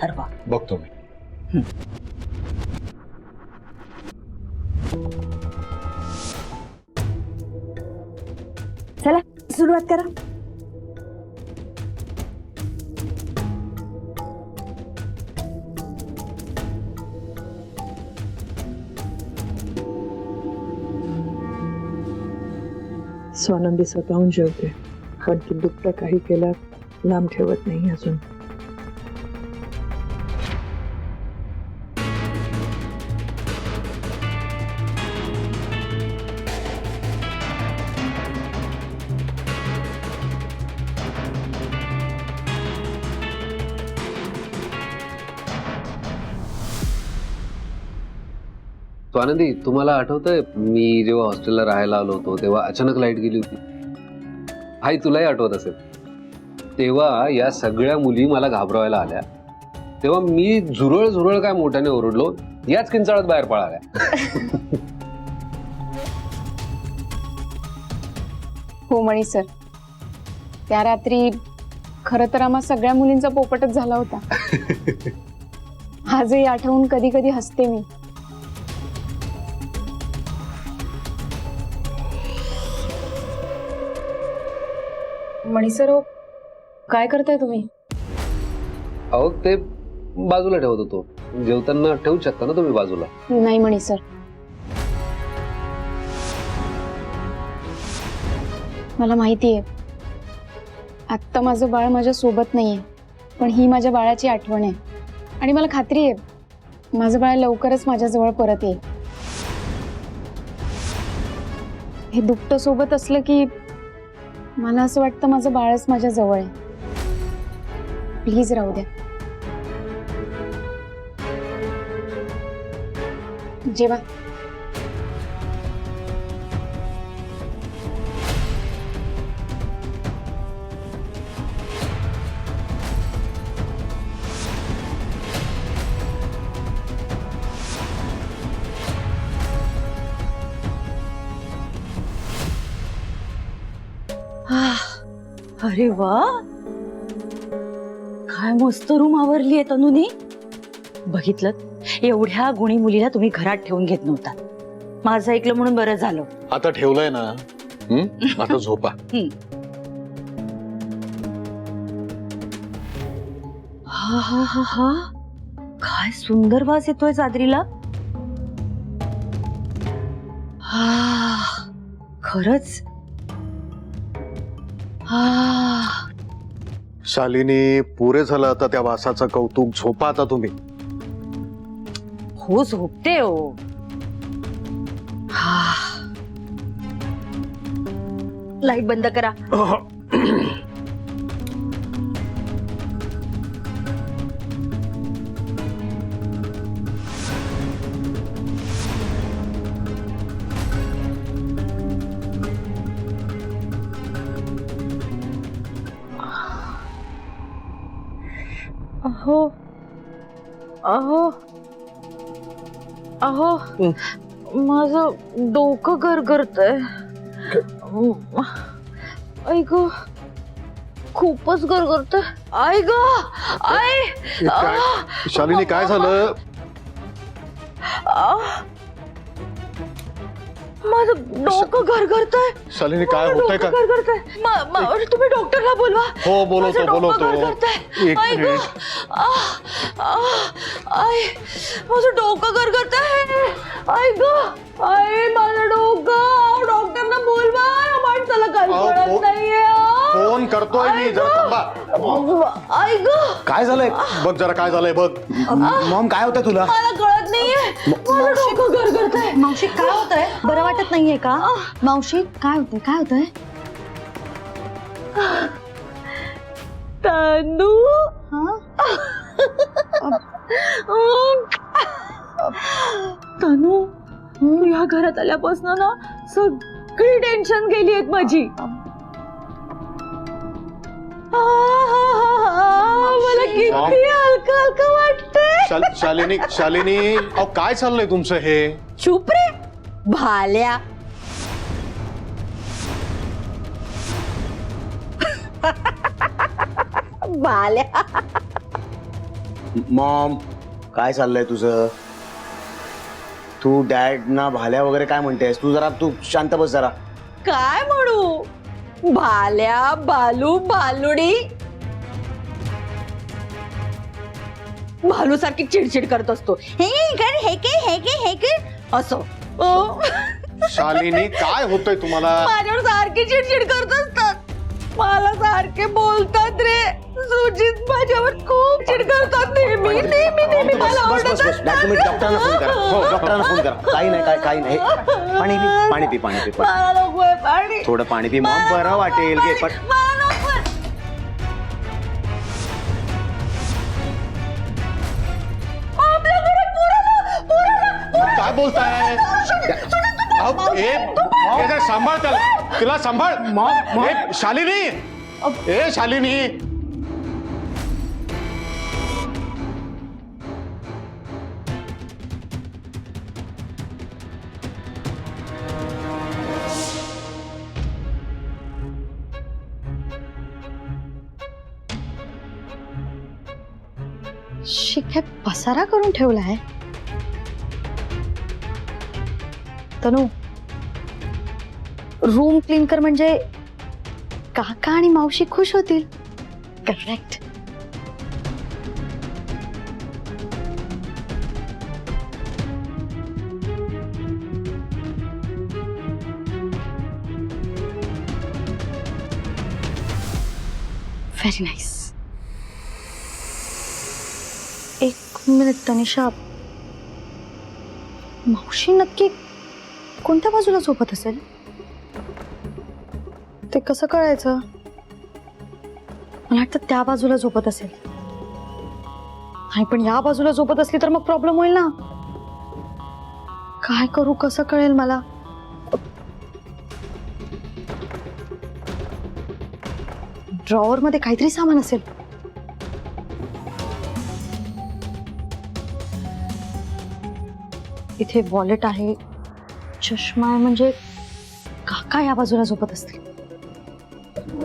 ठरवा. बघतो मी. चला सुरुवात करा. स्वानंदी स्वतःहून जेवते, पण ती दुप्पट काही केलं लांब ठेवत नाही अजून. स्वानंदी, तुम्हाला आठवतंय मी जेव्हा हॉस्टेलला राहायला आलो होतो तेव्हा अचानक लाईट गेली होती. हाय, तुलाही आठवत असेल. तेव्हा या सगळ्या मुली मला घाबरवायला आल्या. तेव्हा मी झुरळ झुरळ काय मोठ्याने ओरडलो, याच किंचाळत बाहेर पळाल्या. हो मणी सर, त्या रात्री खरं तर आम्हा सगळ्या मुलींचा पोपटच झाला होता. आजही आठवून कधी कधी हसते मी. मणी सर, हो काय करताय तुम्ही? अहो, ते बाजूला ठेवत होतो. जेवताना ठेवू शकता ना तुम्ही बाजूला. नाही मणी सर, मला माहितीये आत्ता माझं बाळ माझ्या सोबत नाहीये, पण ही माझ्या बाळाची आठवण आहे आणि मला खात्री आहे माझं बाळ लवकरच माझ्या जवळ परत येईल. हे दुपट सोबत असलं की मला असं वाटतं माझं बाळच माझ्या जवळ आहे. प्लीज राहू द्या. जेवा. अरे वा, काय मस्त रूम आवरली आहे तनुनी. बघितलं, एवढ्या गुणी मुलीला तुम्ही घरात ठेवून घेत नव्हता. माझं ऐकलं म्हणून बरं झालं. आता ठेवलंय ना. आता झोपा. हा हा हा हा, काय सुंदर वास येतोय चादरीला. हा, खरंच. हा, शालिनी, पुरे झालं आता त्या वासाचं कौतुक. झोपा आता तुम्ही. हो झोपते हो. हा, लाईट बंद करा. अहो अहो अहो, माझं डोकं गरगरतंय. आई ग, खूपच गरगरतंय. आई ग, आई. शालिनी, काय झालं? माझं डोकं गरगरतंय. शालिनी, काय होतंय का? तुम्ही डॉक्टरला बोलवा. हो, बोलवतो. एक आई ग, मिनिट. आई, माझं डोकं गरगरतंय. आई ग, आई, माझं डोकं. डॉक्टरला बोलवा. माणसाला काही कळत नाहीये. फोन करतोय मी. जरा थांबा. आई ग, काय झालंय बघ जरा. काय झालंय बघ. मॉम, काय होतंय तुला? मला कळत नाहीये. माझं डोकं गरगरतंय. मावशी, काय होतंय? बरं वाटत नाहीये का? मावशी, काय होतंय? काय होतंय? तनू. तनू, या घरात आल्यापासून ना सगळी टेन्शन गेली आहेत माझी. मला किती हलकं हलकं वाटतंय. शालिनी, अहो काय चाललंय तुमचं हे? चुप रे भाल्या. भाल्या. मॉम काय चाललंय तुझं? तू डॅड ना भाल्या वगैरे काय म्हणतेस? तू शांत बस जरा. काय म्हणू? भाल्या बालू भालुडी भालू सारखी चिडचिड करत असतो. हे कर हे कर असं. शालिनी काय होतंय तुम्हाला? माझ्यावर सारखी चिडचिड करत असतात. मला सारखे बोलतात रे. सुजित माझ्यावर खूप चिड करतात नेहमी नेहमी नेहमी. मला बस बस बस डॅड, तुम्ही डॉक्टरांना फोन करा. हो डॉक्टरांना फोन करा. काही नाही पाणी पी. मला नकोय पाणी. थोडं पाणी पी मॉम, बरं वाटेल घे. पण मला नकोय. आपल्या घरात पोराला काय बोलताय? अहो, ए जरा सांभाळ त्याला. तिला सांभाळ. ए, शालिनी. ए शालिनी. शिक्या पसारा करून ठेवलाय. तनु, रूम क्लीन कर म्हणजे काका आणि मावशी खुश होतील. करेक्ट. Very nice. एक मिनिट तनिषा, मावशी नक्की कोणत्या बाजूला झोपत असेल? ते कसं कळायचं? मला वाटतं त्या बाजूला झोपत असेल. नाही पण या बाजूला झोपत असली तर मग प्रॉब्लेम होईल ना. काय करू, कसं कळेल मला? ड्रॉवर मध्ये काहीतरी सामान असेल. इथे वॉलेट आहे, चष्मा आहे, म्हणजे काका या बाजूला झोपत असतील.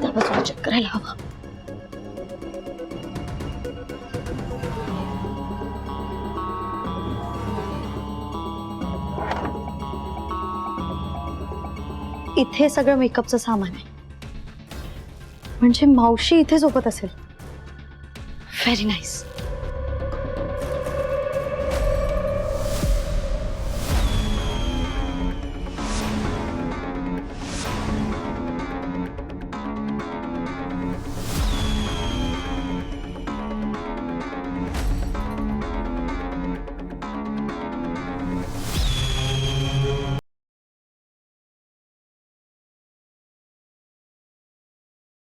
त्या बाजूला चेक करायला हवा. इथे सगळं मेकअपचं सामान आहे, म्हणजे मावशी इथे झोपत असेल. Very nice.